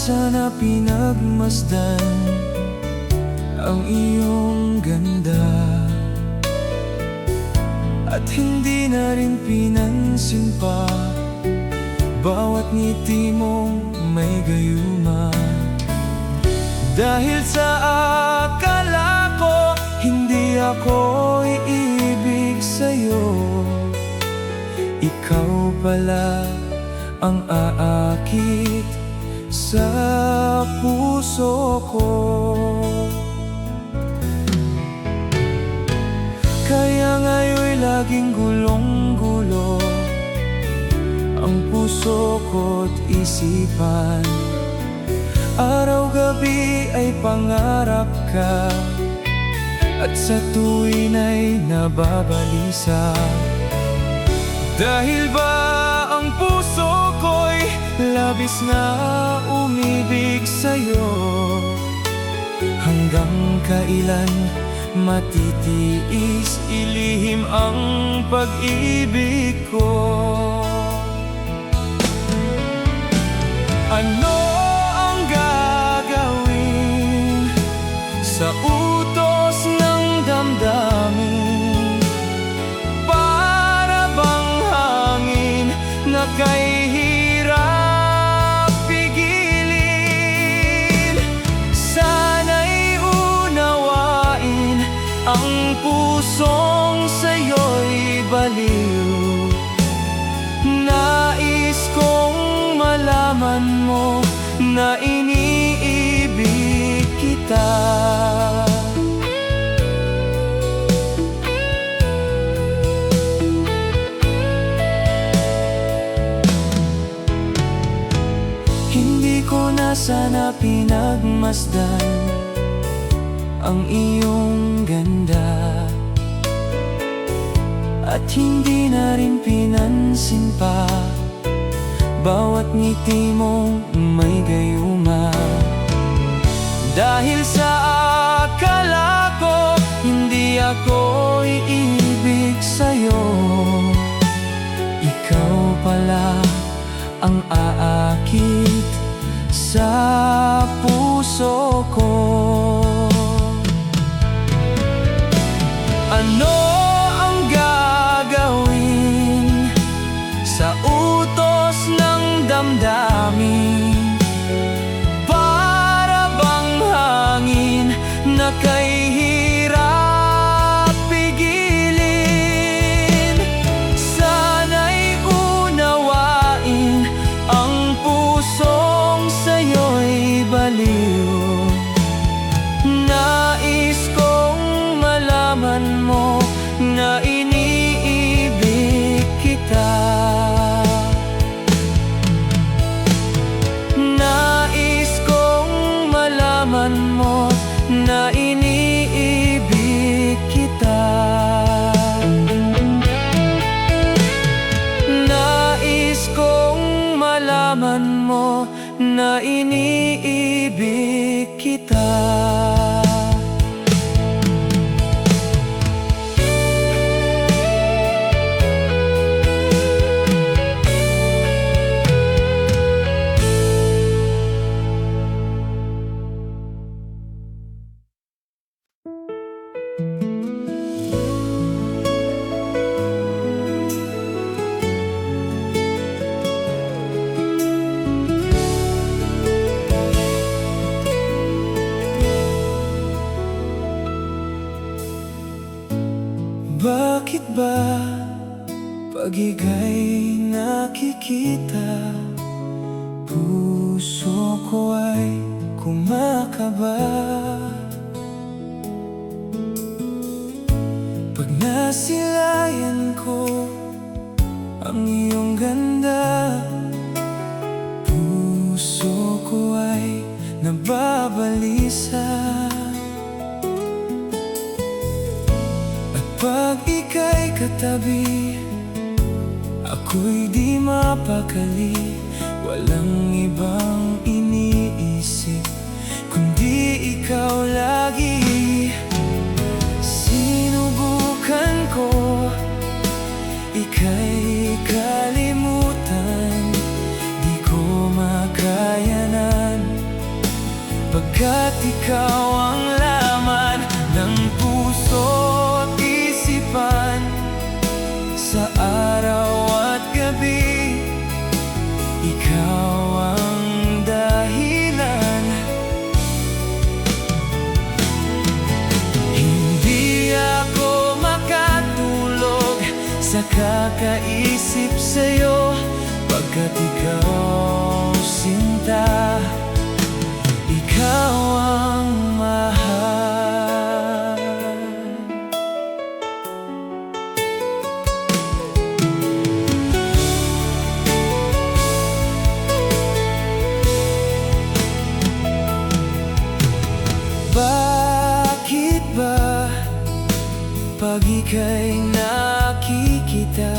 sana pinagmasdan ang iyong ganda, at hindi na rin pinansin pa bawat ngiti mong may gayuma. Dahil sa akala ko hindi ako iibig sa'yo, ikaw pala ang aakit sa puso ko. Kaya ngayon'y laging gulong-gulo ang puso ko't isipan. Araw-gabi ay pangarap ka, at sa tuwin ay nababalisa. Dahil ba ang puso ko'y labis na umibig sa'yo? Hanggang kailan matitiis ilihim ang pag-ibig ko? Ano ang gagawin sa utos ng damdamin? Para bang hangin na kay hirap pigilin. Sana'y unawain ang pusong sa'yo'y baliw. Nais kong malaman mo na iniibig kita. Hindi ko na sana pinagmasdan ang iyong ganda, at hindi na rin pinansin pa bawat ngiti mong may gayuma. Dahil sa akala ko hindi ako iibig sa'yo, ikaw pala ang aakit sa puso ko. Ano ang gagawin sa utos ng damdamin? Para bang hangin na kay hirap pigilin. Sana'y unawain ang pusong sa'yo'y baliw. Nais kong malaman mo na iniibig kita. Nais kong malaman mo na iniibig kita. Nais kong malaman mo na iniibig kita. Bakit ba pag ika'y nakikita, puso ko ay kumakaba? Pag nasilayan ko ang iyong ganda, puso ko ay nababalisa. Pag ika'y katabi, ako'y di mapakali. Walang ibang iniisip kundi ikaw lagi. Sinubukan ko ika'y kalimutan, di ko makayanan. Pagkat ikaw ang laman ng puso't isipan, sa araw at gabi, ikaw ang dahilan. Hindi ako makatulog sa kakaisip sa'yo, pagkat ikaw, sinta, ikaw ang mahal. Bakit ba pag ika'y nakikita,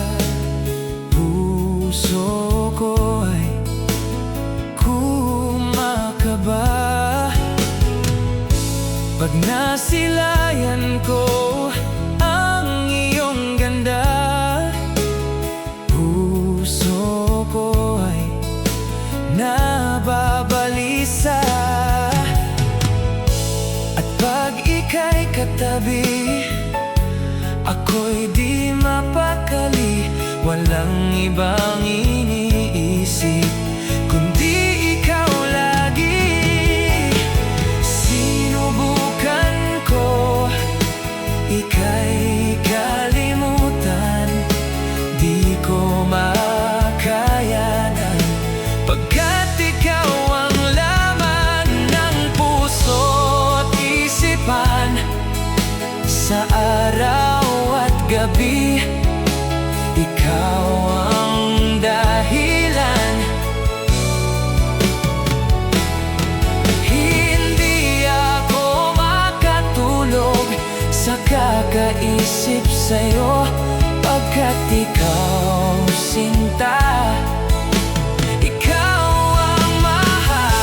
puso ko ay kumakaba? Pag nasilayan ko ang iyong ganda, puso ko ay nababalisa. At pag ika'y katabi, ako'y di mapakali, walang ibang iniisip kundi ikaw lagi. Sinubukan ko ika'y kalimutan, di ko makayanan, pagkat ikaw ang laman ng puso't isipan, sa araw at gabi, ikaw ang dahilan. Hindi ako makatulog sa kakaisip sa'yo, pagkat ikaw, sinta, ikaw ang mahal.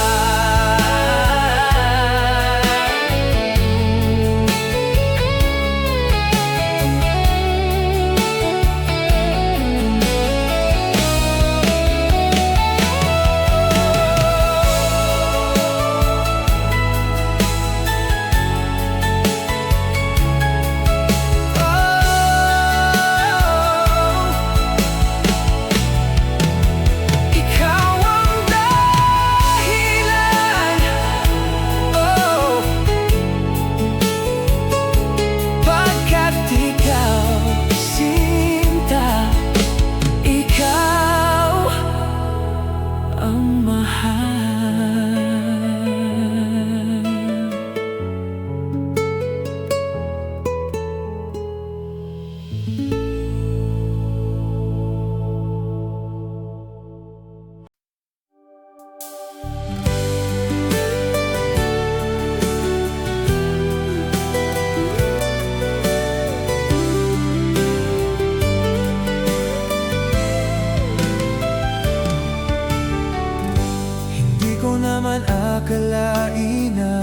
Naman akalain na,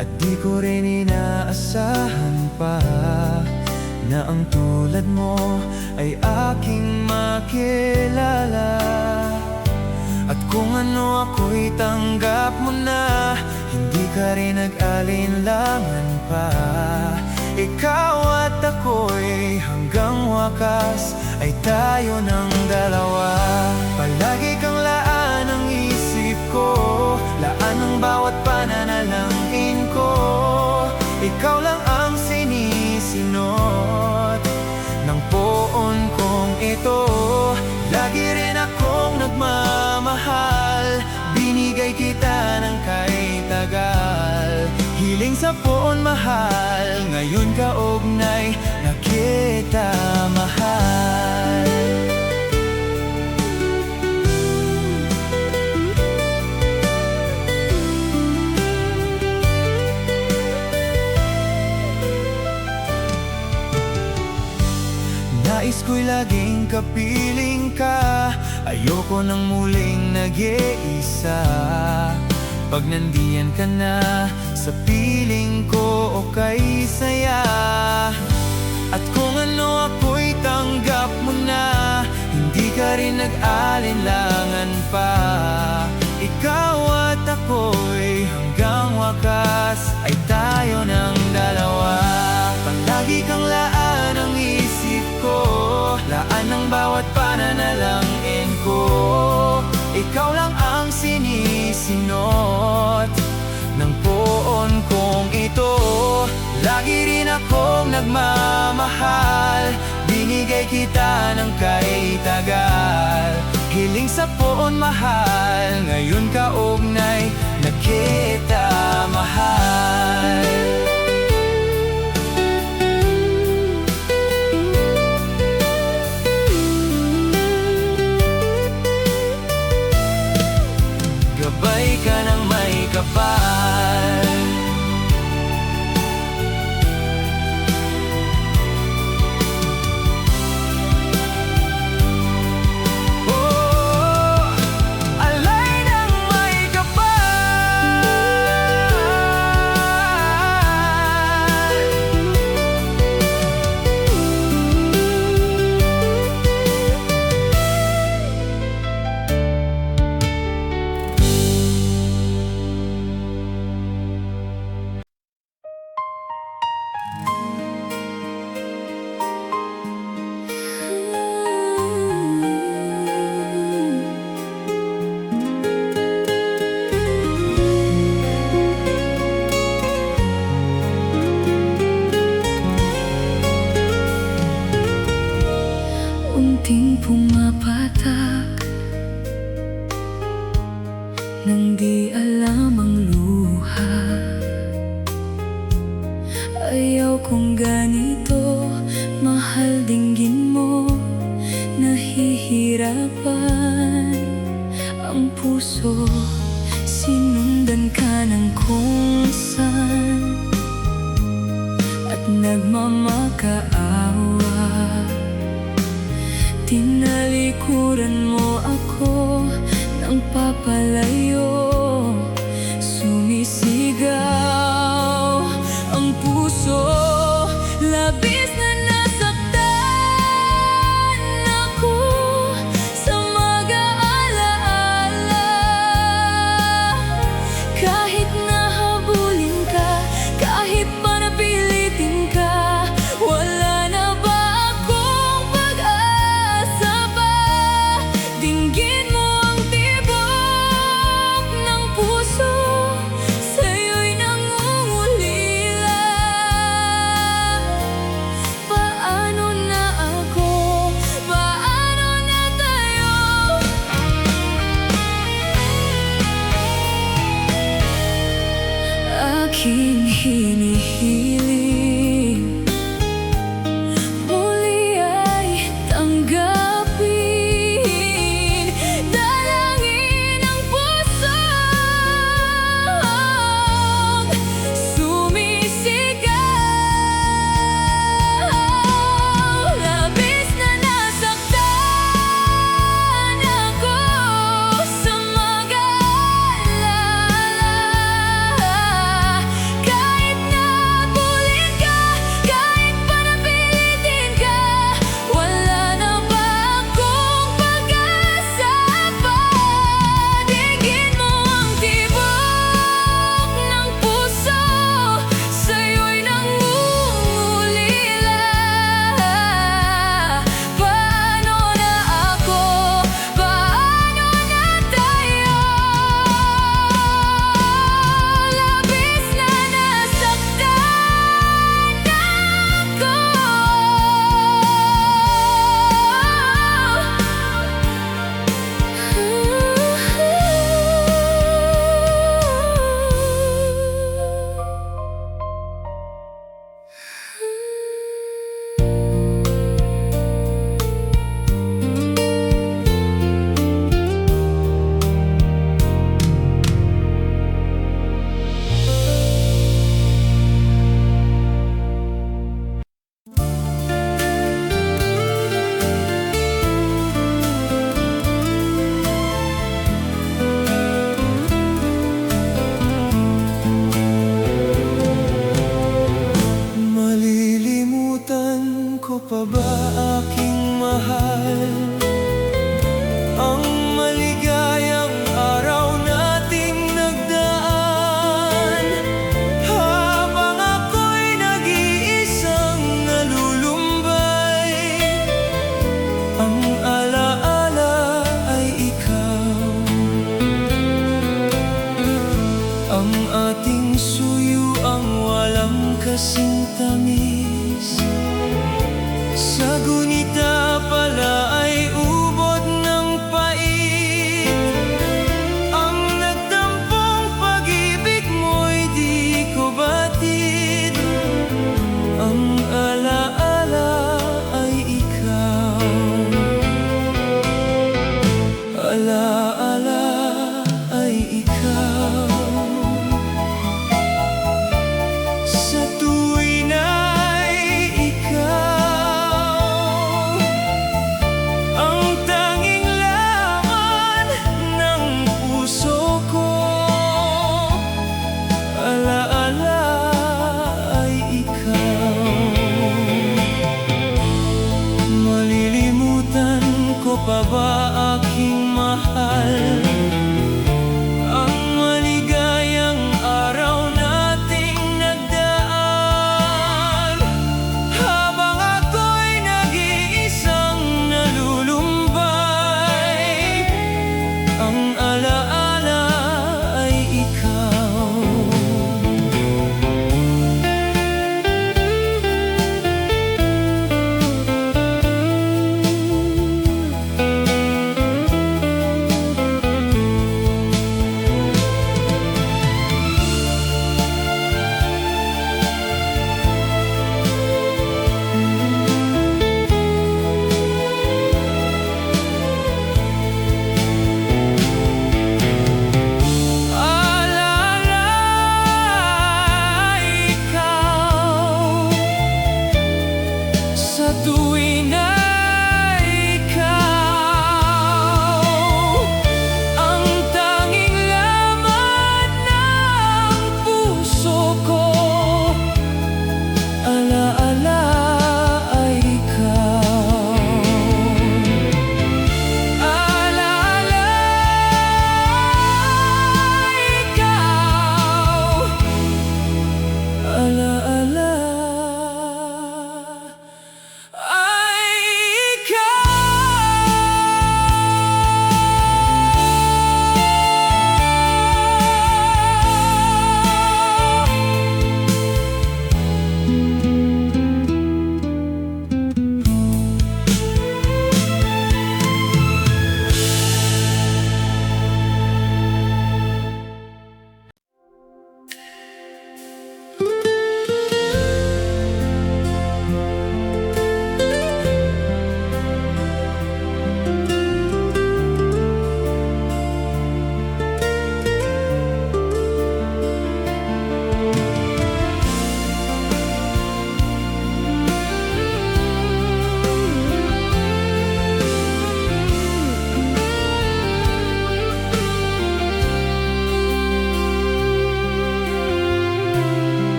at di ko rin inaasahan pa, na ang tulad mo ay aking makilala. At kung ano ako'y tanggap mo na, hindi ka rin nag-alinlangan pa. Ikaw at ako'y hanggang wakas ay tayo ng dalawa. Palagi kang laan ang isip ko, laan ang bawat pananalangin ko. Ikaw lang ang sinisinot ng poon kong ito. Lagi rin akong nagmamahal, binigay kita ng kay tagal. Hiling sa poon mahal, ngayon kaugnay na kita mahal. Nais ko'y laging kapiling ka, ayoko nang muling nag-iisa. Pag nandiyan ka na, sa piling ko okay saya. At kung ano ako'y tanggap mo na, hindi ka rin nag-alinlangan pa. Ikaw at ako'y hanggang wakas ay tayo ng dalawa. Palagi kang laan ang isip ko, laan ng bawat pananalangin ko. Ikaw lang ang sinisinot ng poon kong ito. Lagi rin akong nagmamahal, binigay kita ng kahit tagal. Hiling sa poon mahal, ngayon kaugnay na kita mahal. Gabay ka ng may kapal. Unting pumapatak nang di alam ang luha. Ayaw kong ganito, mahal dinggin mo. Nahihirapan ang puso, sinundan ka ng kung saan at nagmamakaawa. Tinalikuran mo ako ng papalayo, sumisigaw ang puso. Labis na nasaktan ako sa mag-aalaala. Kahit nahabulin ka, kahit pa napilitin ka, wala na ba akong pag-asa pa? Dinggin mo ang tibok ng puso, sa'yo'y nangungulila. Paano na ako? Paano na tayo? Aking hinihiling muli ay tanggapin, dalangin ang pusong sumisigaw. Labis na nasaktan ako sa mag-aalala. Kahit nabulin ka, kahit pa napilitin ka, wala na ba akong pag-asa pa? Dinggin mo ang tibok ng puso, sa'yo'y nangungulila. Paano na ako? Paano na tayo? Labis na nasaktan ako. Malilimutan ko pa ba, aking mahal, ang maligayang araw nating nagdaan? sa tuwing na ikaw ang tanging laman ng puso ko. Alaala ay ikaw. Alaala ay ikaw. Alaala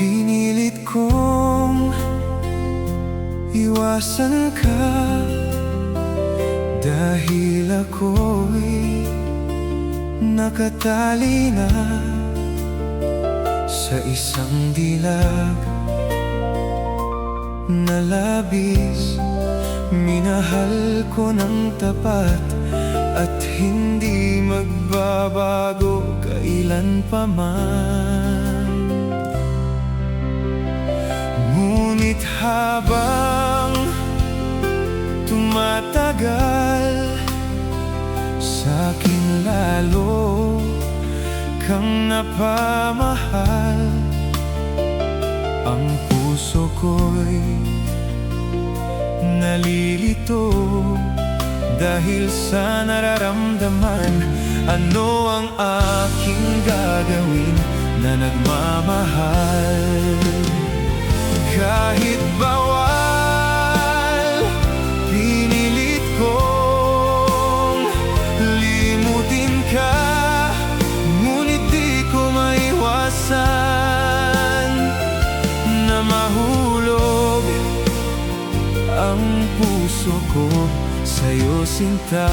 pinilit kong iwasan ka dahil ako'y nakatali na sa isang dilag na labis. Minahal ko ng tapat at hindi magbabago kailan pa man. Ngunit habang tumatagal, sa'kin lalo kang napamahal. Ang puso ko'y nalilito dahil sa nararamdaman. Ano ang aking gagawin na nagmamahal? Kahit bawal, pinilit kong limutin ka. Ngunit di ko maiwasan na mahulog ang puso ko sa'yo, sinta.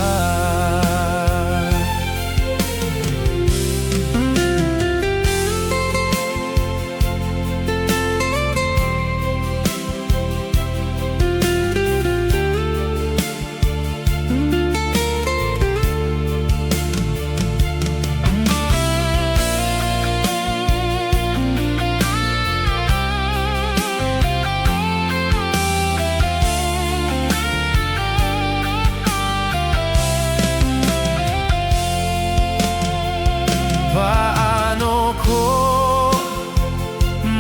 Paano ko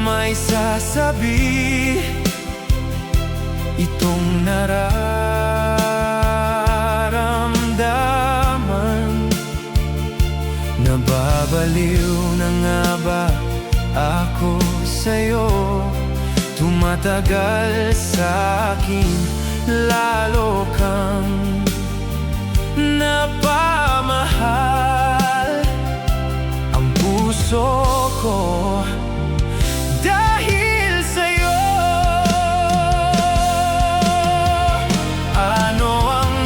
may sasabi itong nararamdaman? Nababaliw na nga ba ako sa'yo? Tumatagal sa'kin, lalo kang napamahal. Ang puso ko dahil sa'yo. Ano ang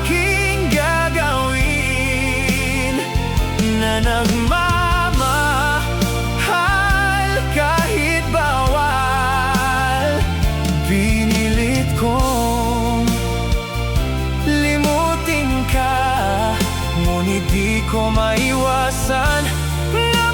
aking gagawin na nagmamahal kahit bawal? Pinilit kong limutin ka, ngunit di ko maiwasan na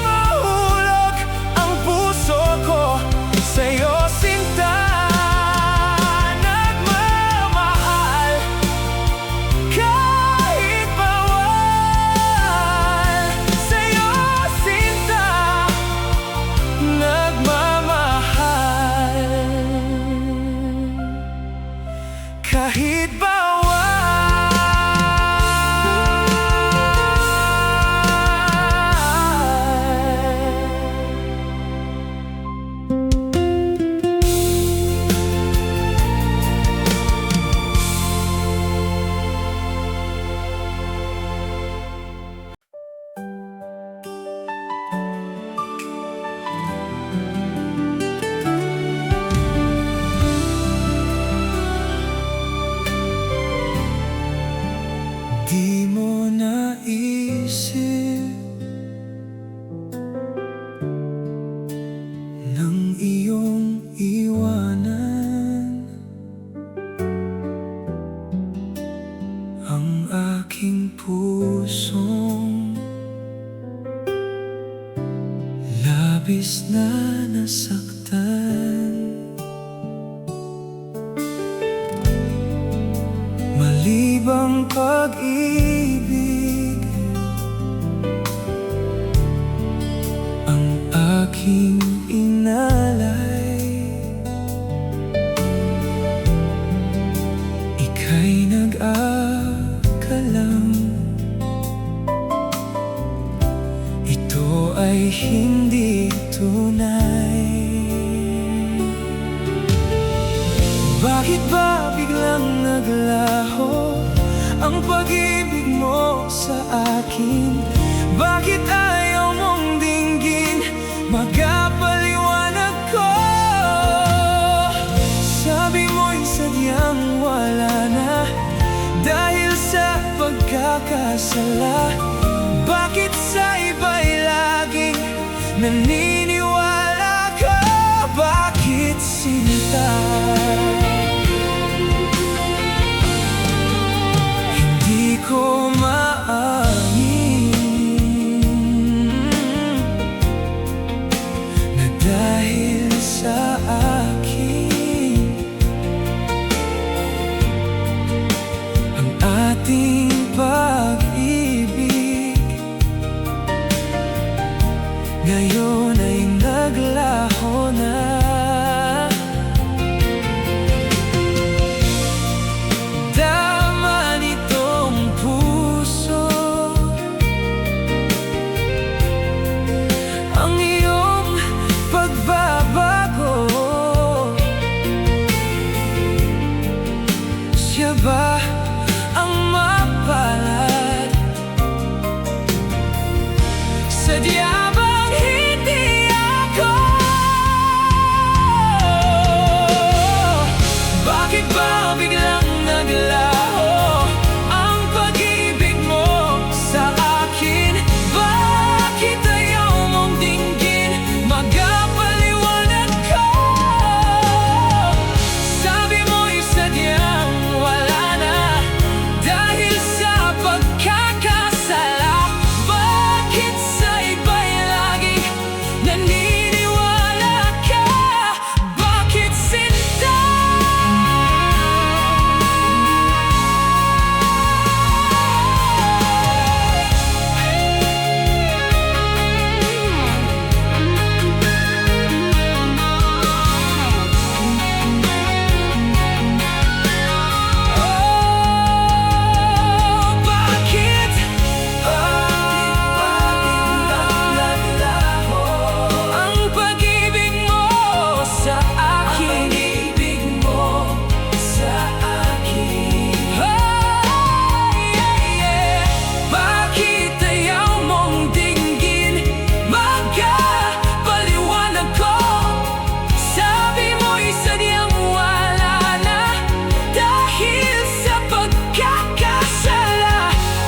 nasaktan. Malibang pag-ibig ang aking inalay, ika'y nag-akalang ito ay hindi tunay. Bakit ba biglang naglaho ang pag-ibig mo sa akin? Bakit ayaw mong dinggin magpaliwanag ko? Sabi mo'y sadyang wala na dahil sa pagkakasala. Bakit sa iba'y laging naniniwala ka? Bakit sinta? Hindi ko maamin na dahil sa akin ang ating pag-ibig ngayon ay naglaho na. Dama nitong puso ang iyong pagbabago. Siya ba ang mapalad? Sadya bang hindi ako? Bakit ba biglang naglaho ang pag-ibig mo sa akin? Bakit ayaw mong dinggin magpaliwanag ko? Sabi mo'y sadyang wala na dahil sa pagkakasala. Bakit sa iba'y laging naniniwala ka? Bakit sinta? Bakit? Ang pag-ibig mo sa akin. Bakit ayaw mong dinggin magpaliwanag ko? Sabi mo'y sadyang wala na dahil sa pagkakasala.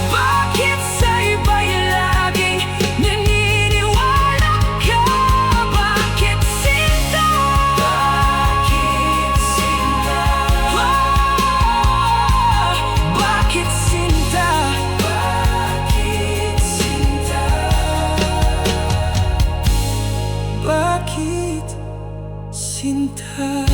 Bakit sa iba'y laging naniniwala ka? Bakit sinta? Bakit sinta? Bakit sinta? Bakit sinta? Bakit sinta?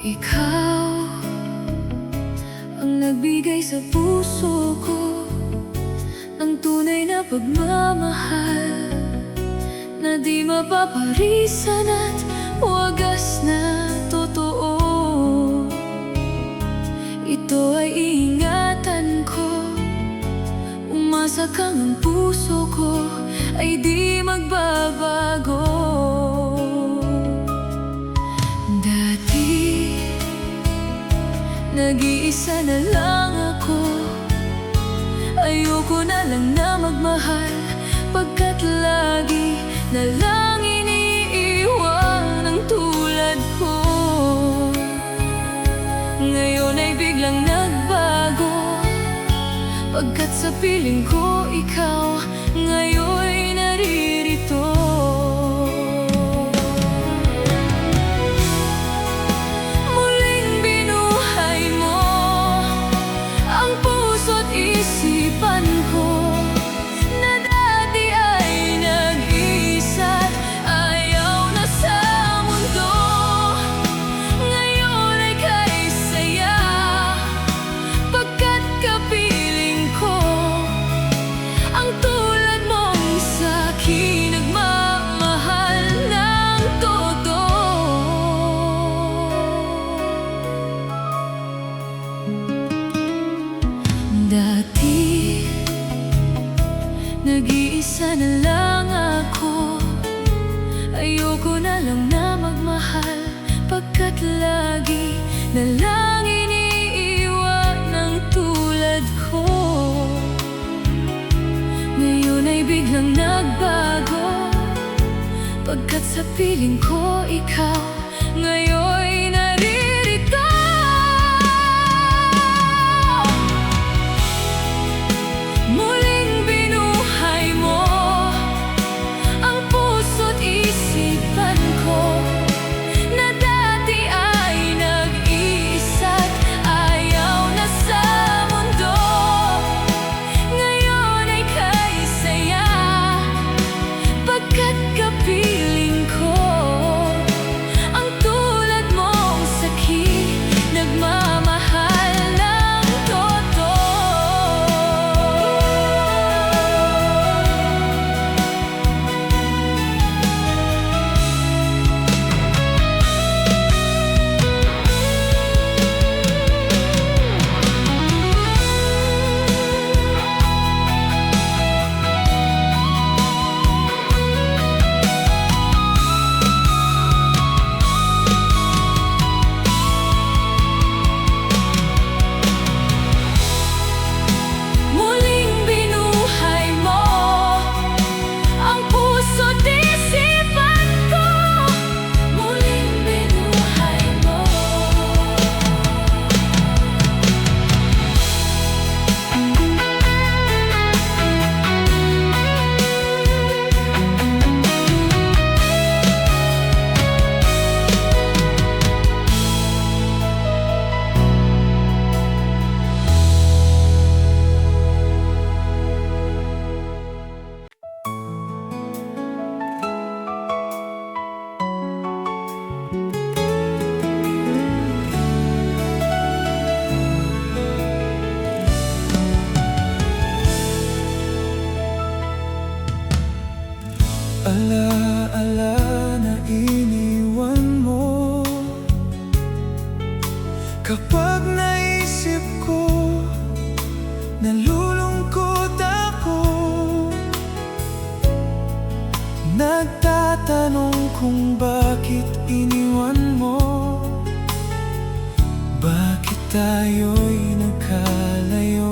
Ikaw ang nagbigay sa puso ko ng tunay na pagmamahal na di mapaparisan at wagas na totoo. Ito ay iingatan ko, umasa kang ang puso ko ay di magbabago. Dati, nag-iisa na lang ako. Ayoko na lang na magmahal, pagkat lagi na lang iniiwan ang tulad ko. Ngayon ay biglang nagbago, pagkat sa piling ko ikaw ngayon'y naririto. Muling binuhay mo ang puso't isipan ko, na dati ay nag-iisa't ayaw na sa mundo. Ngayon ay kay saya, pagkat kapiling ko ang tulad mong sa'kin nagmamahal ng totoo. Dati, nag-iisa na lang ako. Ayoko na lang na magmahal, pagkat lagi na lang iniiwan ng tulad ko. Ngayon ay biglang nagbago, pagkat sa piling ko ikaw ngayon'y naririto. Muling binuhay mo ang puso't isipan ko, na dati ay nag-iisa't ayaw na sa mundo. Ngayon ay kay saya, pagkat kapiling ko ang tulad mong sa'kin nagmamahal ng totoo. Muling binuhay mo ang puso't isipan ko. Muling binuhay mo. Ala-ala na iniwan mo, kapag naisip ko, nalulungkot ako. Nagtatanong kung bakit iniwan mo, bakit tayo'y nagkalayo.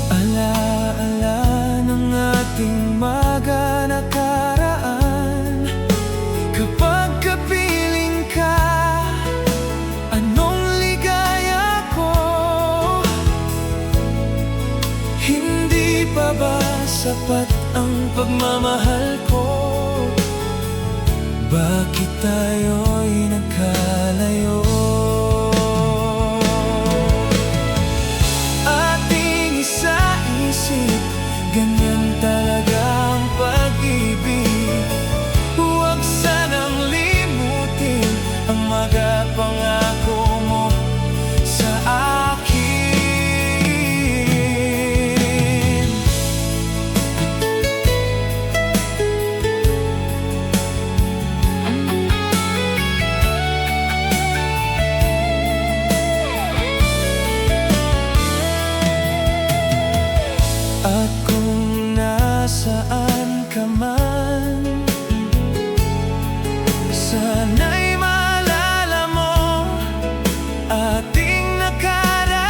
Ala-ala ng ating mga nakaraan, kapag kapiling ka, anong ligaya ko. Hindi pa ba sapat ang pagmamahal ko? Bakit tayo'y nagkalayo? Ating isa-isip, ganyan talaga ang pag-ibig. Huwag sanang limutin ang mga pangako mo sa akin. At kung nasaan ka man, sana'y maalala mo ating nakaraan.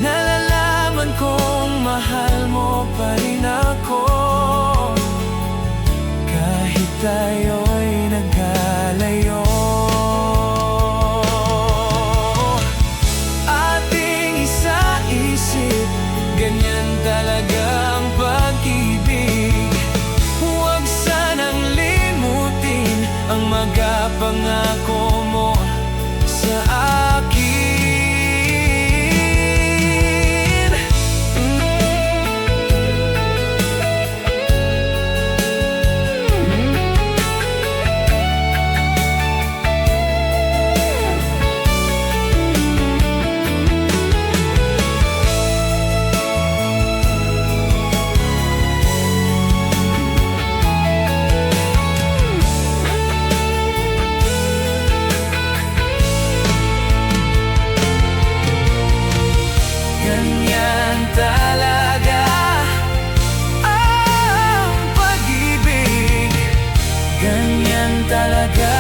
Nalalaman kong mahal mo pa rin ako, kahit tayo'y nagkalayo. Ating isa-isip, ganyan talaga ang pag-ibig. Huwag sanang limutin ang magpangako mo sa akin. Ganyan talaga ang pag-ibig. Ganyan talaga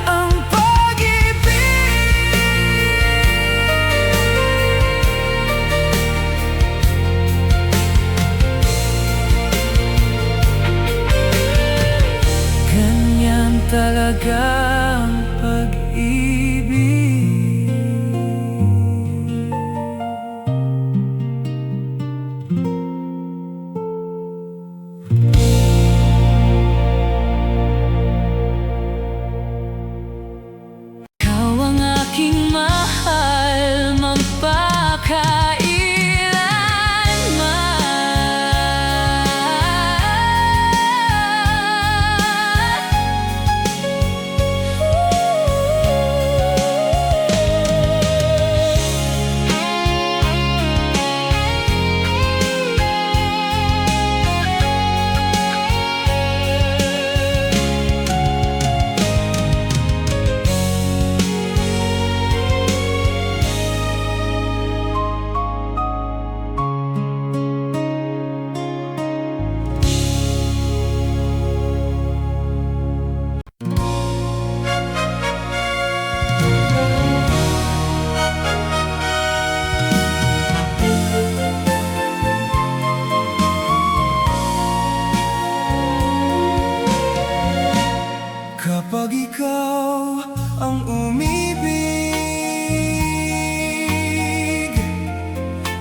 ang pag-ibig. Ganyan talaga ang pag-ibig. Ikaw ang aking mahal, kapag ikaw ang umibig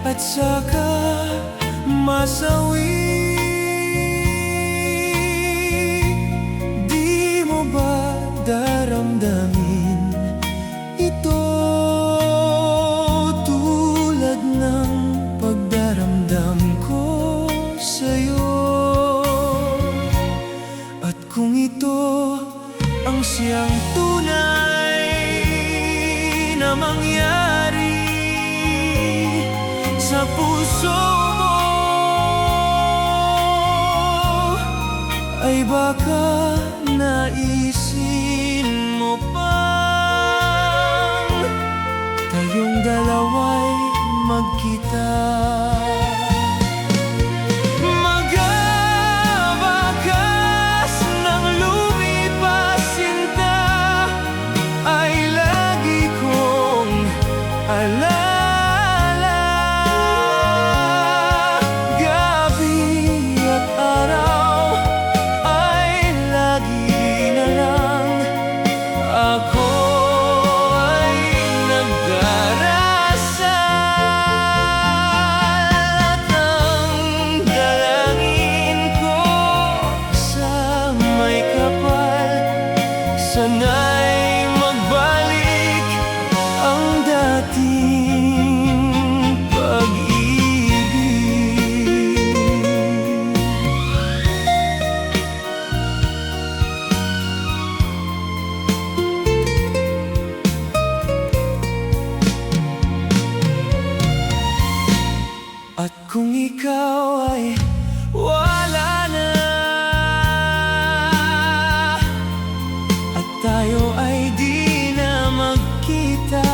at saka masawi, di mo ba daramdamin ito tulad ng pagdaramdam ko sa'yo? At kung ito ang siyang tunay na mangyari sa puso mo, ay baka naisin mo pang tayong dalawa'y magkita. Sana'y magbalik ang dating pag-ibig. At kung ikaw ay wala na, tayo ay di na magkita,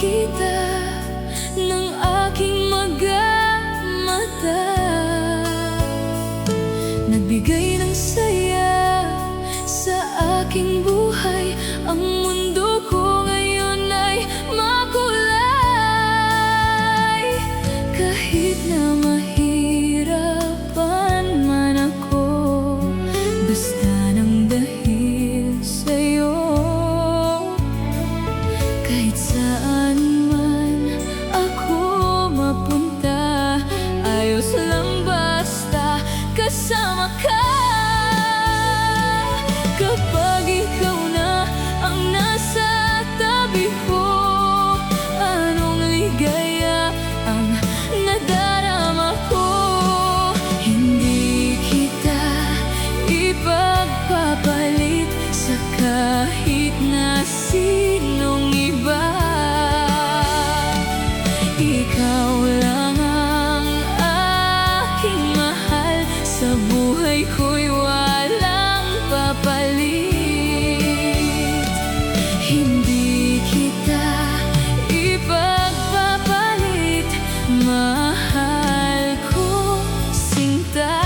kita ng aking mata. Nagbigay ng saya sa aking buhay. Ang mundo ko ngayon ay makulay. Kahit na mahirapan man ako, basta nang dahil sa'yo. Kahit saan man ako mapunta, ayos lang basta kasama ka. Kapag ikaw na ang nasa tabi ko, anong ligaya ang nadarama ko. Hindi kita ipagpapalit sa kahit na sinong iba. Ikaw lang ang aking mahal, sa buhay ko'y walang papalit. Hindi kita ipagpapalit, mahal ko sinta.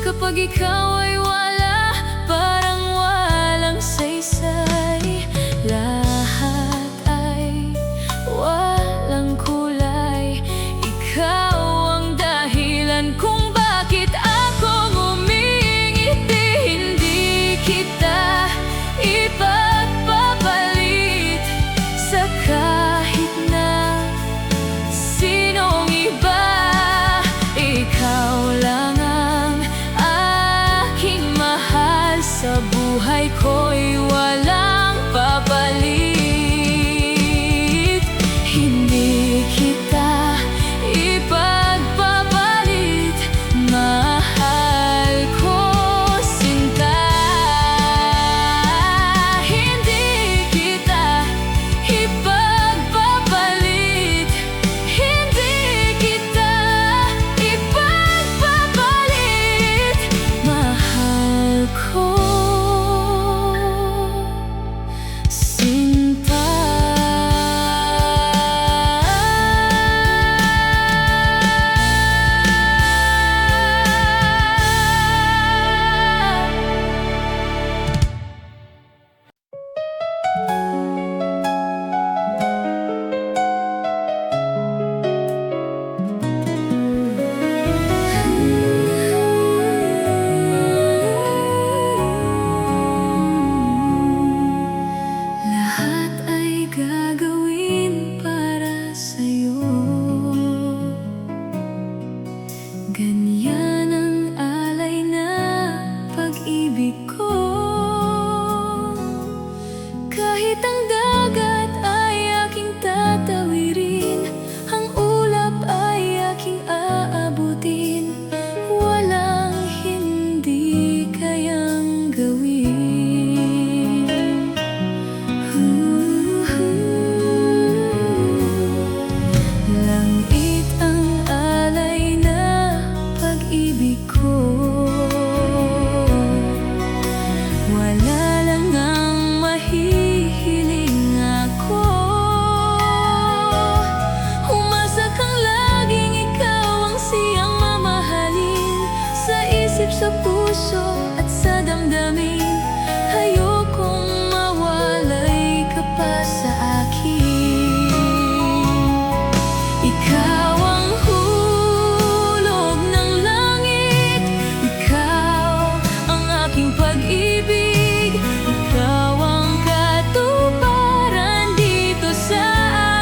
Kapag ikaw ay wala, parang walang saysay. Lahat ay walang kulay. Ikaw ang dahilan kung bakit ako ngumingiti. Hindi kita ipagpapalit sa kahit na sinong iba. Ikaw lang sa buhay ko'y walang papalit. Hindi kita ipagpapalit, mahal ko sinta. Hindi kita ipagpapalit, hindi kita ipagpapalit, mahal ko sinta. Gagawin para sa'yo. Ganyan ang alay na pag-ibig ko. Kahit ang dagat ay aking tatawirin, ang ulap ay aking aabutin, walang hindi kayang gawin. Langit ang alay na pag-ibig ko. Wala lang ang mahihiling ako. Umasa kang laging ikaw ang siyang mamahalin, sa isip, sa puso at sa damdamin. Ayokong mawalay ka pa sa akin. Ikaw ang hulog ng langit, ikaw ang aking pag-ibig, ikaw ang katuparan dito sa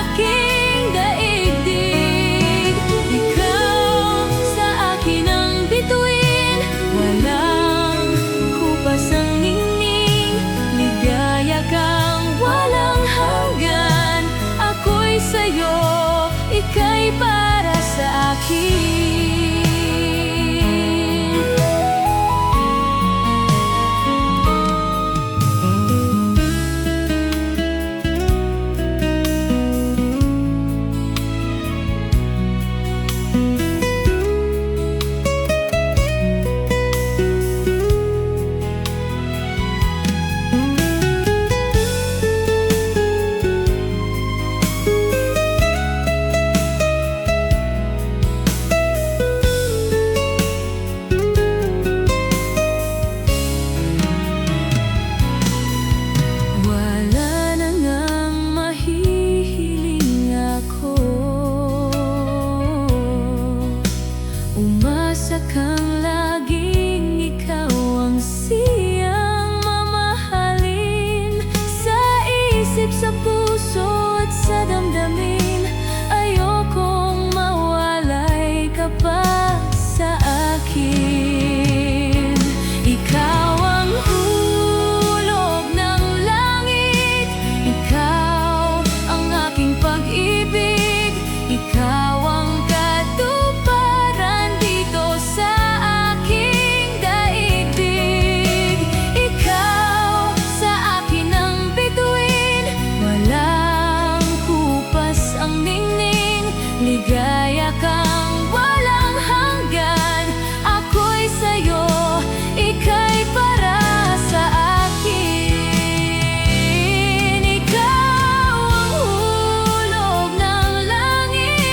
aking daigdig. Ikaw sa akin ang bituin, walang kupas ang ningning, ligaya kang walang hanggan. Ako'y sa'yo, ika'y para sa akin. Wala na ngang mahihiling ako. Umasa kang laging ikaw ang siyang mamahalin. Sa isip, sa puso at sa damdamin, ayokong mawalay ka pa sa akin. Ikaw ang hulog ng langit, ikaw ang aking pag-ibig, ikaw ang katuparan dito sa aking daigdig. Ikaw sa akin ang bituin, walang kupas ang ningning, ligaya kang walang hanggan. Ako'y sa'yo, ika'y para sa akin. Ikaw ang hulog ng langit.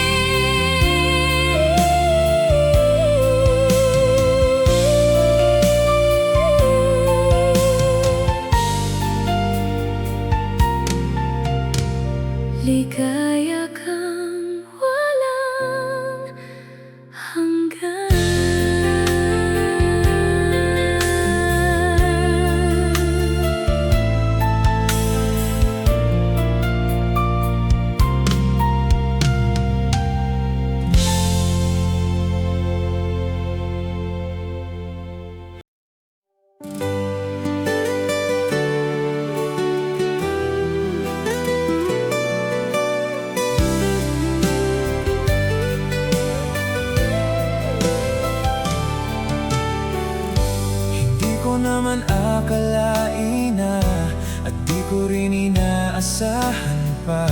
Ligaya kang walang hanggan. Hindi ko naman akalain at di ko rin inaasahan pa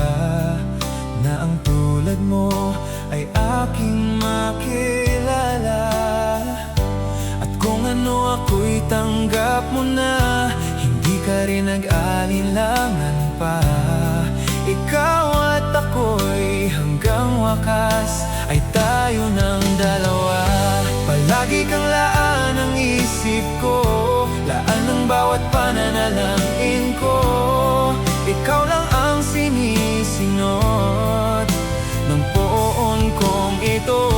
na ang tulad mo ay aking makilala. At kung ano ako'y tanggap mo na, hindi ka rin nag-alinlangan pa. Ikaw at ako'y hanggang wakas ay tayo ng dalawa. Palagi kang laan ang isip ko, laan ang bawat pananalangin ko. Ikaw lang ang sinisingot ng poon kong ito.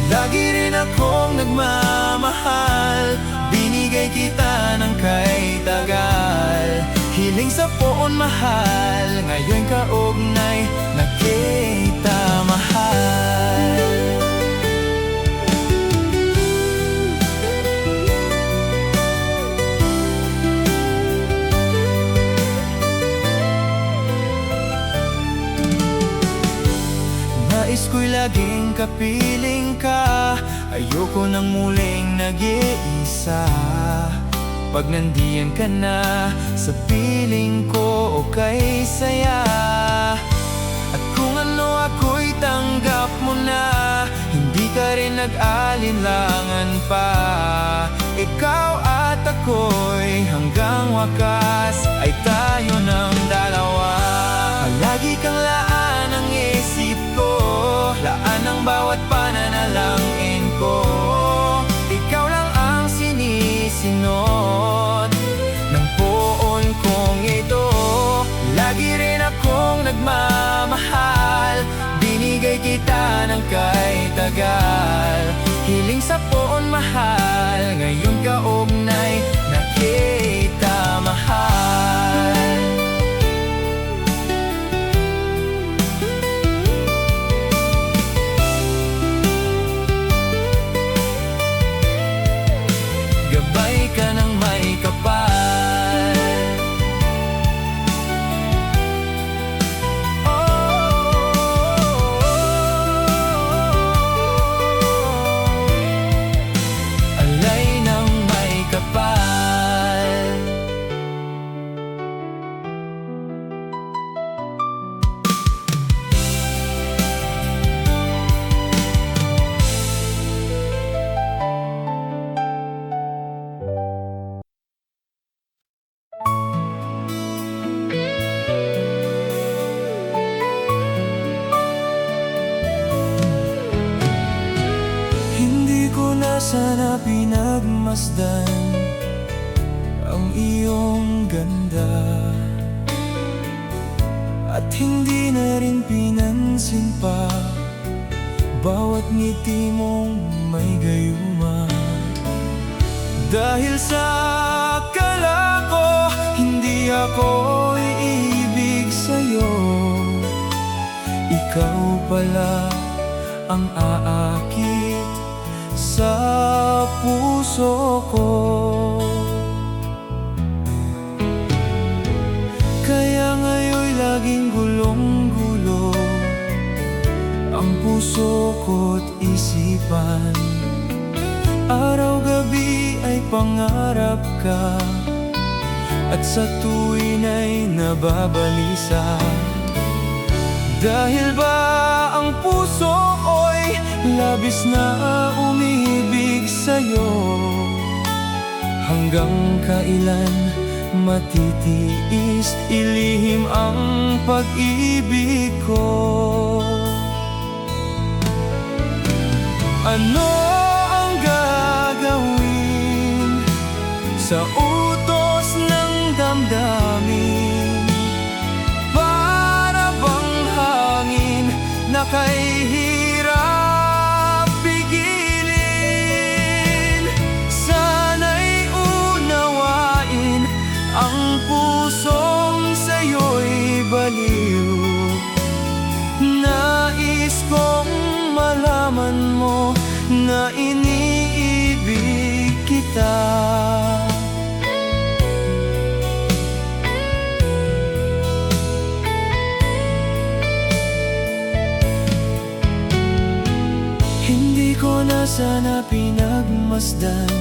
Lagi rin akong nagmamahal, binigay kita ng kay tagal. Hiling sa poon mahal, ngayon kaugnay na kita mahal. Nais ko'y laging kapiling ka, ayoko nang muling nag-iisa. Pag nandiyan ka na sa piling ko o kay saya. At kung ano ako'y tanggap mo na, hindi ka rin nag-alinlangan pa. Ikaw at ako'y hanggang wakas ay tayo ng dalawa. Palagi kang laan ang isip ko, laan ang bawat pananalangin ko. Ikaw lang ang sinisinot ng poon kong ito. Lagi rin akong nagmamahal, binigay kita ng kay tagal. Hiling sa poon mahal, ngayon kaugnay na kita mahal. Gabay ka ng may kapal. Alay ng may kapal. sana pinagmasdan ang iyong ganda, at hindi na rin pinansin pa bawat ngiti mong may gayuma. Dahil sa akala ko hindi ako iibig sa'yo, ikaw pala ang aakit sa puso ko. Kaya ngayon'y laging gulong-gulo ang puso ko't isipan. Araw-gabi ay pangarap ka, at sa tuwin ay nababalisa. Dahil ba ang puso'y labis na umibig sa'yo? Hanggang kailan matitiis ilihim ang pag-ibig ko? Ano ang gagawin sa utos ng damdamin? Para bang hangin na kay hirap pigilin. Sana'y unawain ang pusong sa'yo'y baliw. Nais kong malaman mo na iniibig kita. Hindi ko na sana pinagmasdan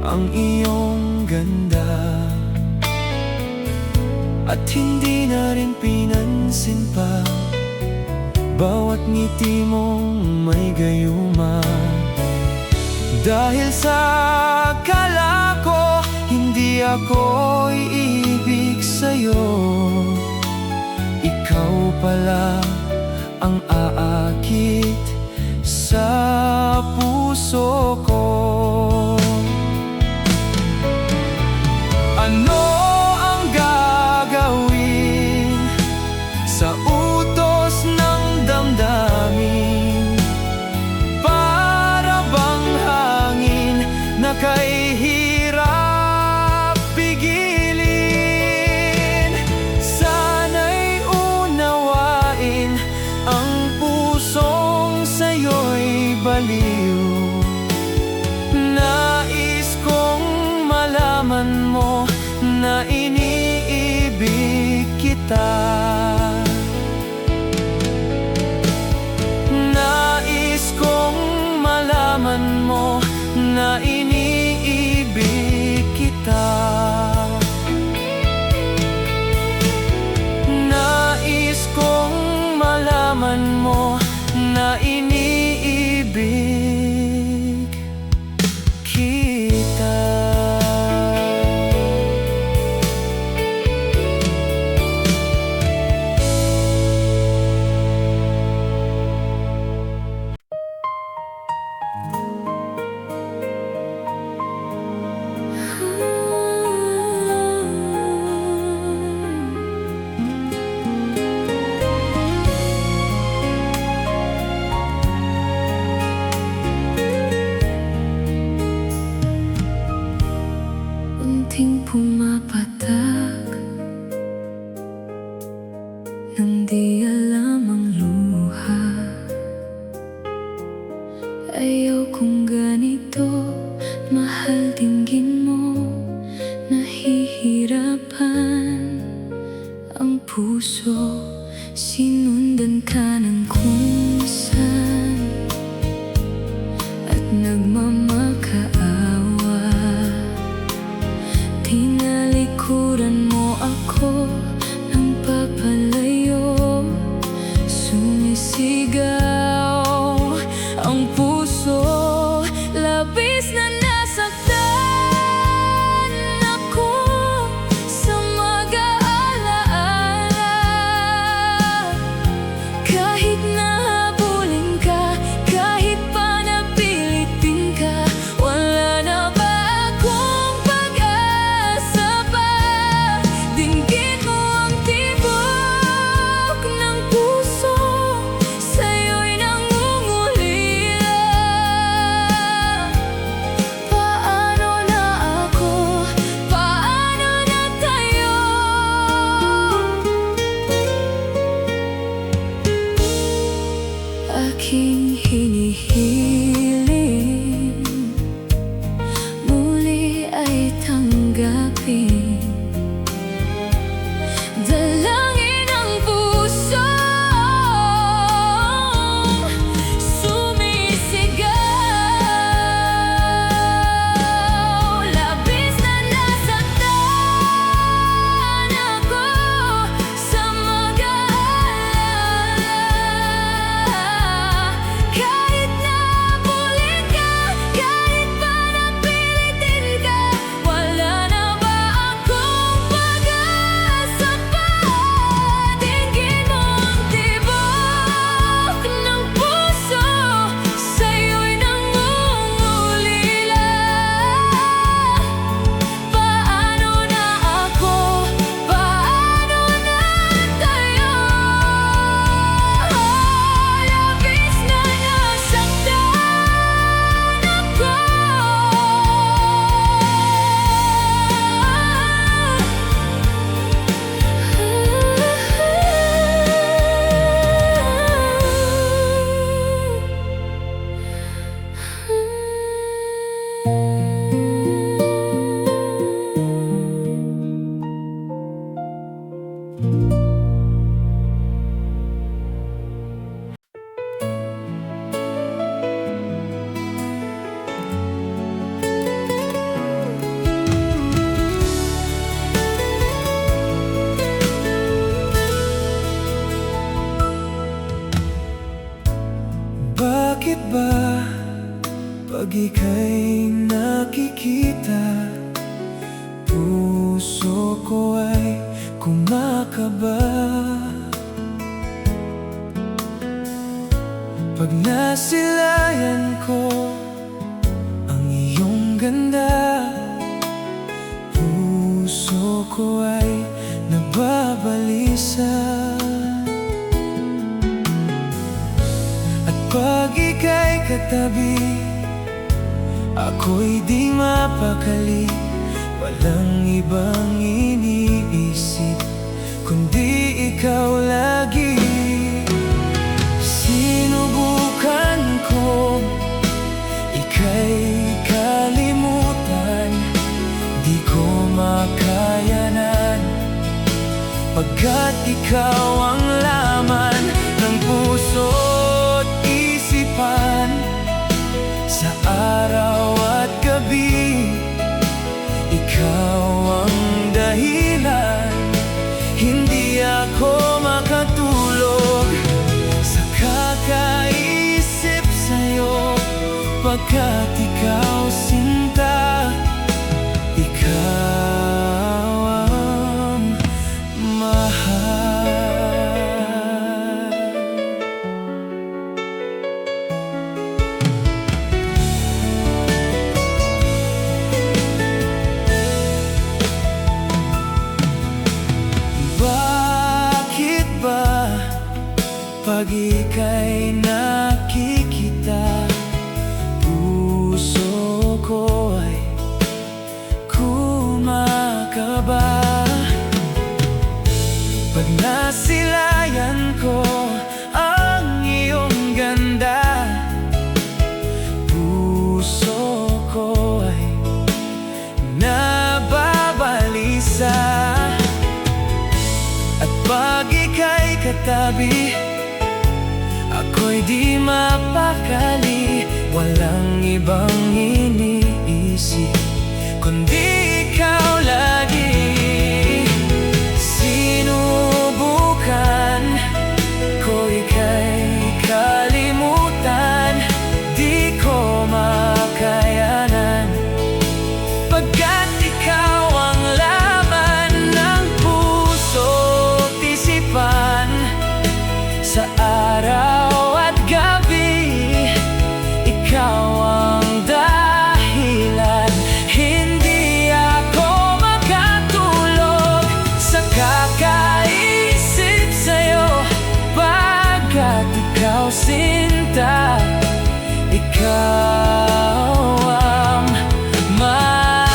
ang iyong ganda, at hindi na rin pinansin pa bawat ngiti mong may gayuma. Dahil sa akala ko hindi ako iibig sa'yo, ikaw pala ang aakit sa puso ko. Ano ang gagawin sa utos ng damdamin? Para bang hangin na kay hirap pigilin. Sana'y unawain ang pusong sa'yo'y baliw. Nais kong malaman mo na iniibig kita. Nais kong malaman mo na iniibig kita. Nais kong malaman mo na iniibig kita. Unting pumapatak nang di alam ang luha. Ayaw kong ganito, mahal dinggin mo. Nahihirapan ang puso, sinundan ka ng kung saan, at nagmamakaawa. Tinalikuran mo ako ng papalayo, sumisigaw ang puso, labis aking hinihiling muli ay tanggapin. Dalangin ang puso sumisigaw. Labis na nasaktan ako sa mag-aalala. Kahit na bulit ka, kahit pa napilitin ka, wala na ba akong pag-asa pa? Tingin mo ang tibok ng puso, sa'yo'y nangungulila. Paano na ako? Paano na tayo? Labis na nasaktan ako. Bakit ba pag ika'y nakikita, puso ko ay kumakaba? Pag nasilayan ko ang iyong ganda, puso ko ay nababalisa. Pag ika'y katabi, ako'y di mapakali. Walang ibang iniisip kundi ikaw lagi. Sinubukan ko ika'y kalimutan, di ko makayanan, pagkat ikaw ang laman ng puso't isipan. Sa araw at gabi, ikaw ang dahilan. Hindi ako makatulog sa kakaisip sa'yo, pagkat ikaw sinta, ikaw ang mahal. Bakit ba pag ika'y nakikita, puso ko ay kumakaba? Pag nasilayan ko ang iyong ganda, puso ko ay nababalisa. At pag ika'y katabi, ako'y di mapakali. Walang ibang iniisip kundi ikaw lagi. Sinubukan ko ika'y kalimutan, di ko makayanan, pagkat ikaw ang laman ng puso't isipan. Sa araw at gabi, ikaw ang dahilan. Hindi ako makatulog sa kakaisip sa'yo, pagkat ikaw sinta, ikaw ang mahal.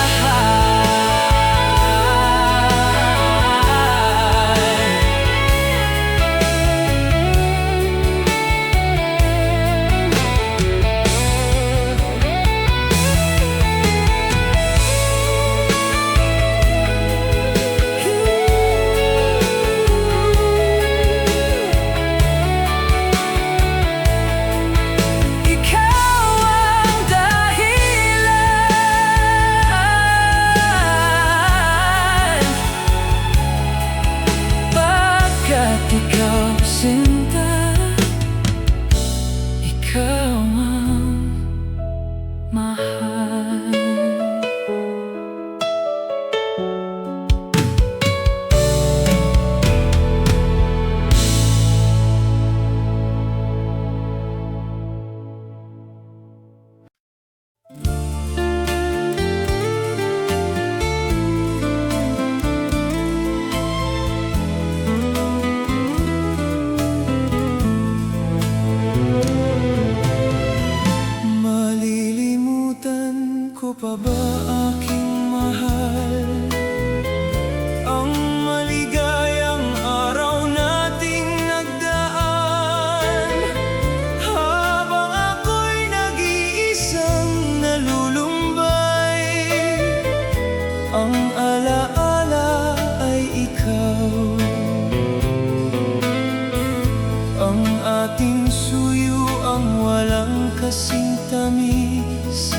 kasing tamis.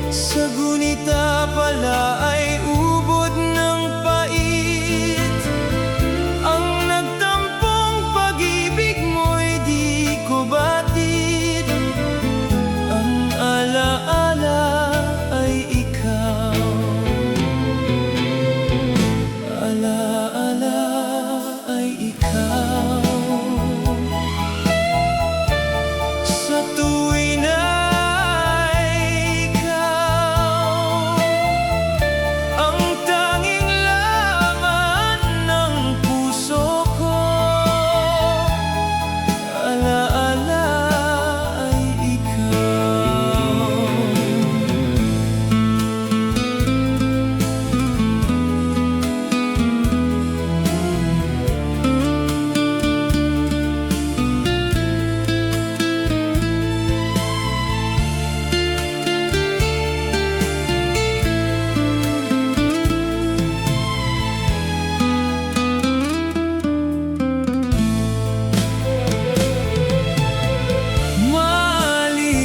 Sa gunita pala ay ubod ng pait. Ang nagtampong pag-ibig mo'y di ko batid. Ang alaala ay ikaw. Alaala ay ikaw. Sa tuwi na ikaw ang tanging laman ng puso ko. Alaala ay ikaw.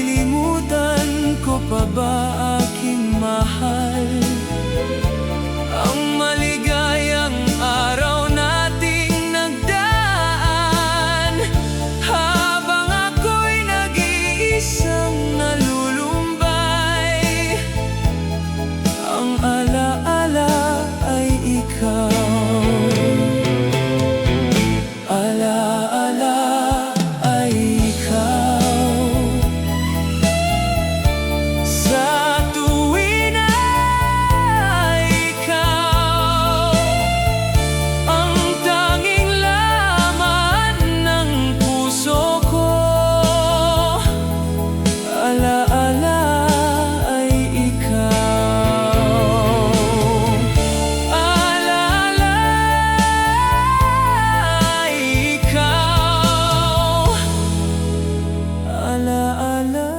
Malilimutan ko pa ba aking mahal ang maligayang araw nating nagdaan, habang ako'y nag-iisang nalulumbay. Ang alaala ay ikaw. Alaala ay ikaw. Sa tuwi na ikaw ang tanging laman ng puso ko. Alaala ay ikaw. Alaala ay ikaw. Alaala ay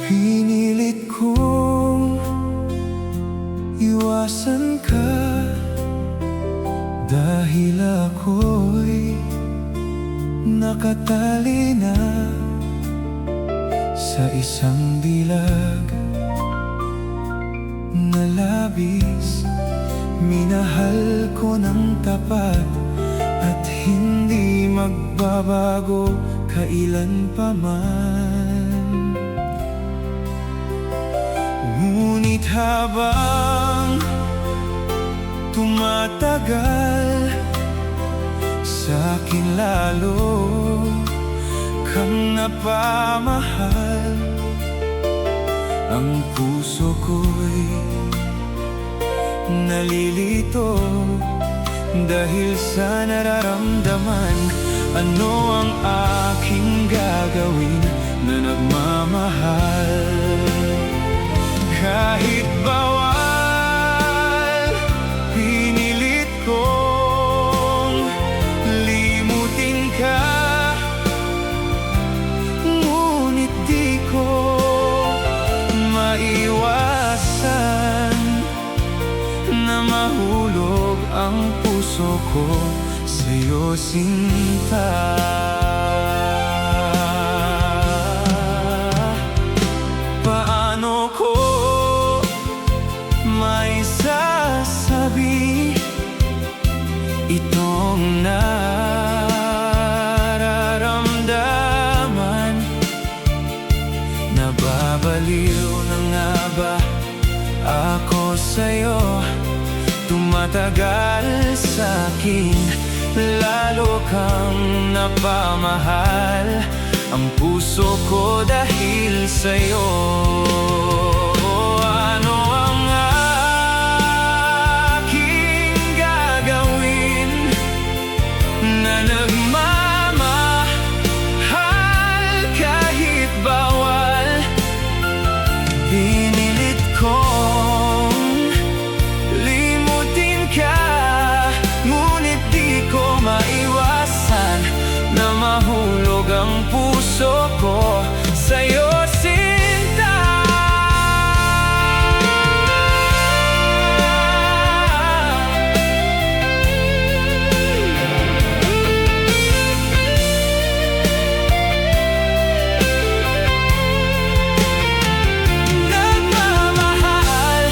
pinilit kong iwasan ka dahil ako'y nakatali na sa isang dilag na labis. Minahal ko ng tapat at hindi magbabago kailan pa man. Ngunit habang tumatagal, sa'kin lalo kang napamahal. Ang puso ko'y nalilito dahil sa nararamdaman. Ano ang aking gagawin na nagmamahal? Kahit bawal, pinilit kong limutin ka. Ngunit di ko maiwasan na mahulog ang puso ko sa'yo, sinta. Paano ko may sasabi itong nararamdaman? Na ba Nababaliw na nga ba ako sa'yo? Tumatagal sa'kin, lalo kang napamahal ang puso ko dahil sa'yo. Ano ang aking gagawin na nagmamahal kahit bawal? Pinilit kong limutin ka, ngunit di ko maiwasan na mahulog ang puso ko sa'yo, sinta. Nagmamahal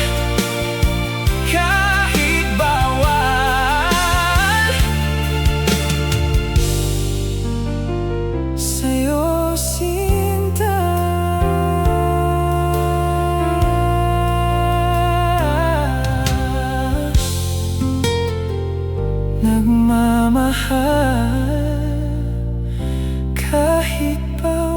kahit bawal sa'yo, sinta. Nagmamahal kahit bawal.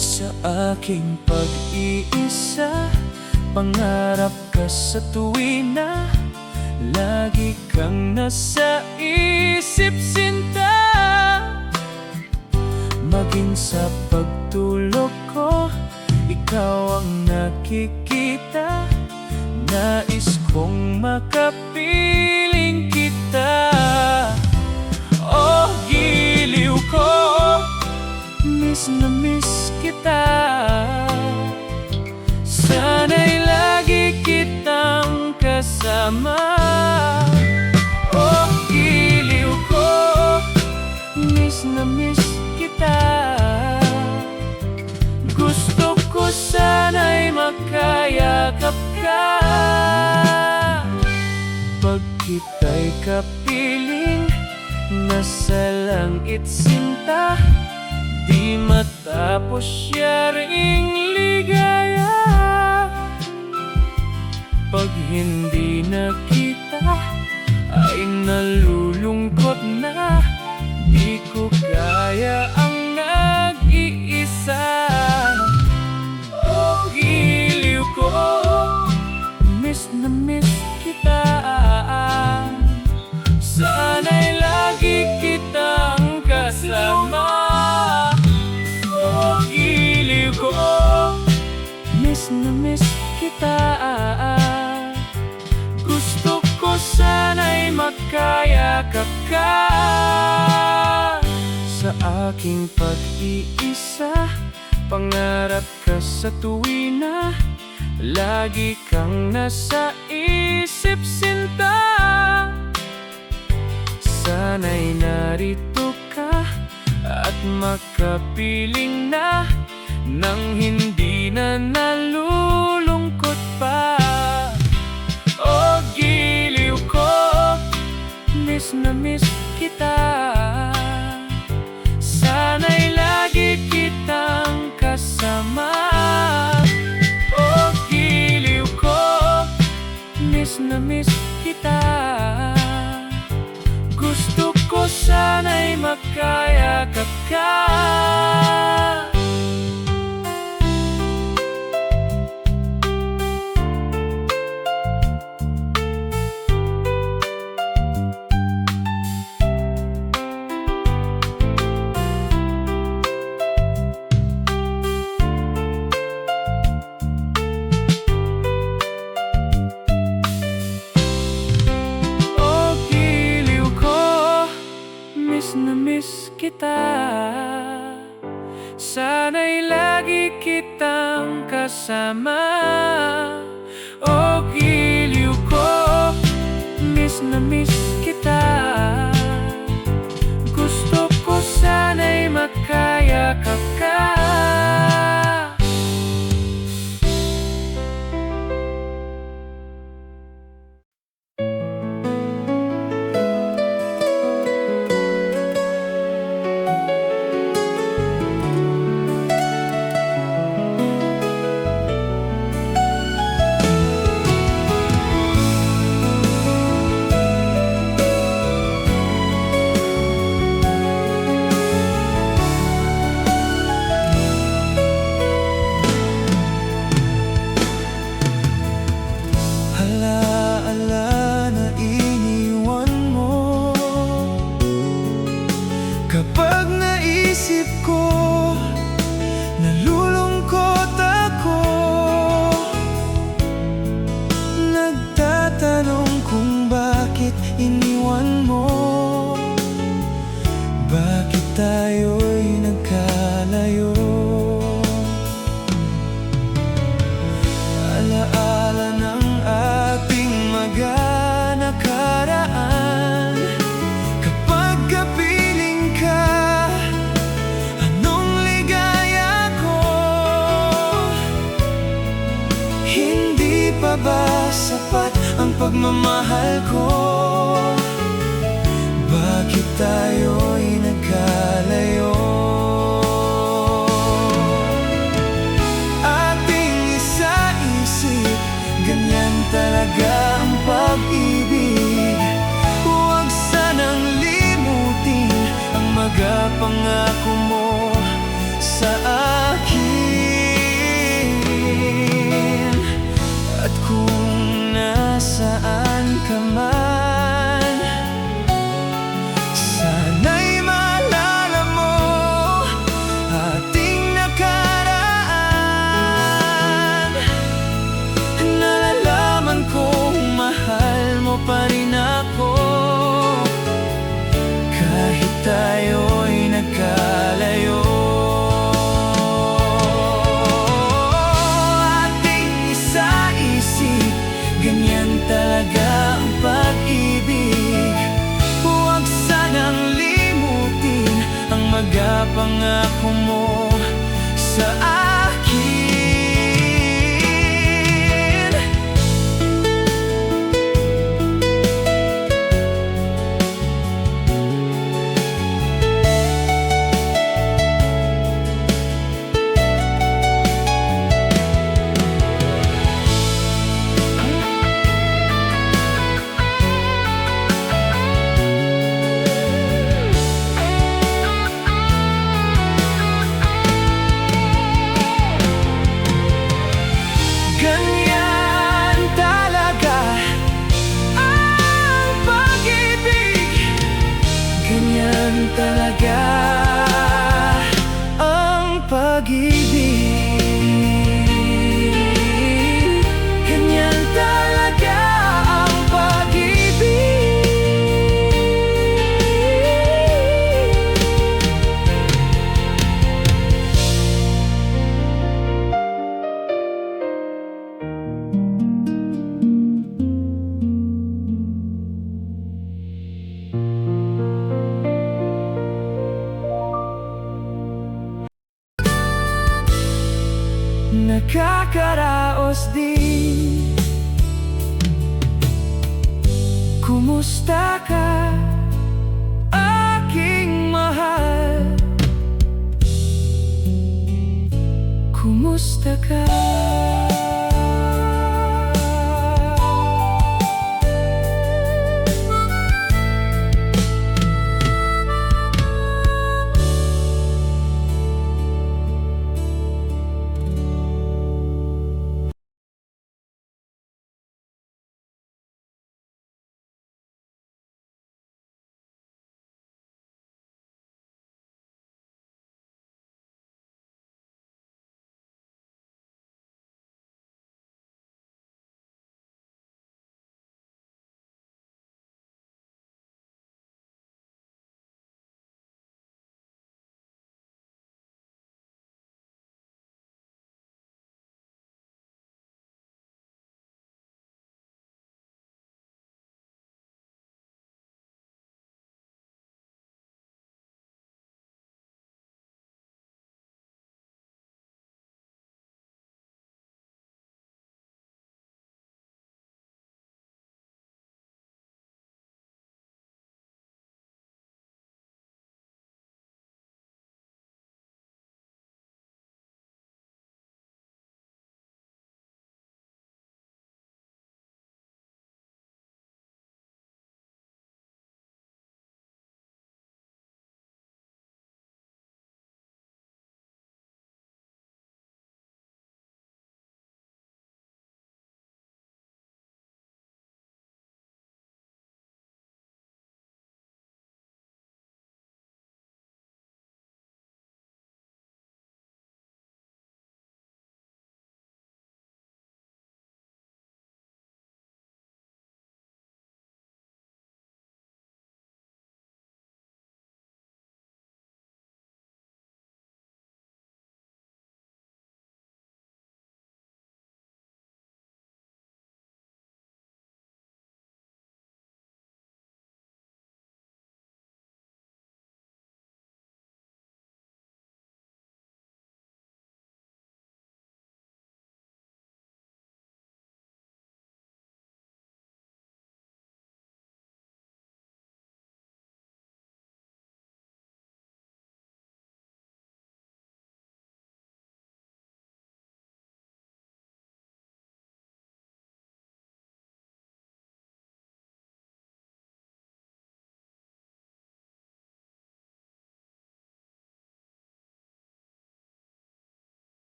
Sa aking pag-iisa, pangarap ka sa tuwina, lagi kang nasa isip, sinta. Maging sa pagtulog ko, ikaw ang nakikita. Nais kong makapiling kita. Oh, giliw ko, miss na miss kita. Sana'y lagi kitang kasama. Oh, giliw ko, miss na miss kita. Gusto ko sana'y makayakap ka. Pag kita'y kapiling, nasa langit, sinta. Di matapos siya ring ligaya. Pag hindi na kita, ay nalulungkot na. Di ko kaya ang nag-iisa. Oh, giliw ko, miss na miss kita. Sana'y lagi kitang kasama. Oh, giliw ko, miss na miss kita. Gusto ko sana'y makayakap ka. Sa aking pag-iisa, pangarap ka sa tuwina, lagi kang nasa isip, sinta. Sana'y narito ka at makapiling na, nang hindi na nalulungkot pa. Oh, giliw ko, miss na miss kita. Sana'y lagi kitang kasama. Oh, giliw ko, miss na miss kita. Gusto ko sana'y makayakap ka. na miss kita. Sana'y lagi kitang kasama. O giliw ko, miss na miss kita. Gusto ko sana'y makayakap ka. Alaala na iniwan mo. Kapag naisip ko, nalulungkot ako. Nagtatanong kung bakit iniwan mo. Bakit tayo'y nagkalayo? Alaala ng ating nakaraan. Kapag kapiling ka, anong ligaya ko? Hindi pa ba sapat ang pagmamahal ko? Bakit tayo'y nagkalayo? Ating isa-isip, ganyan talaga ang pag-ibig. Huwag sanang limutin ang pangako mo sa akin. At kung nasaan ka man, sana'y maalala mo ating nakaraan. Nalalaman kong mahal mo pa rin ako, kahit tayo'y nagkalayo. Ating isa-isip, ganyan talaga ang pag-ibig. Huwag sanang limutin ang pangako mo sa akin. Talaga ang pag-ibig. Ganyan talaga ang nakakaraos din. Kumusta ka, aking mahal? Kumusta ka?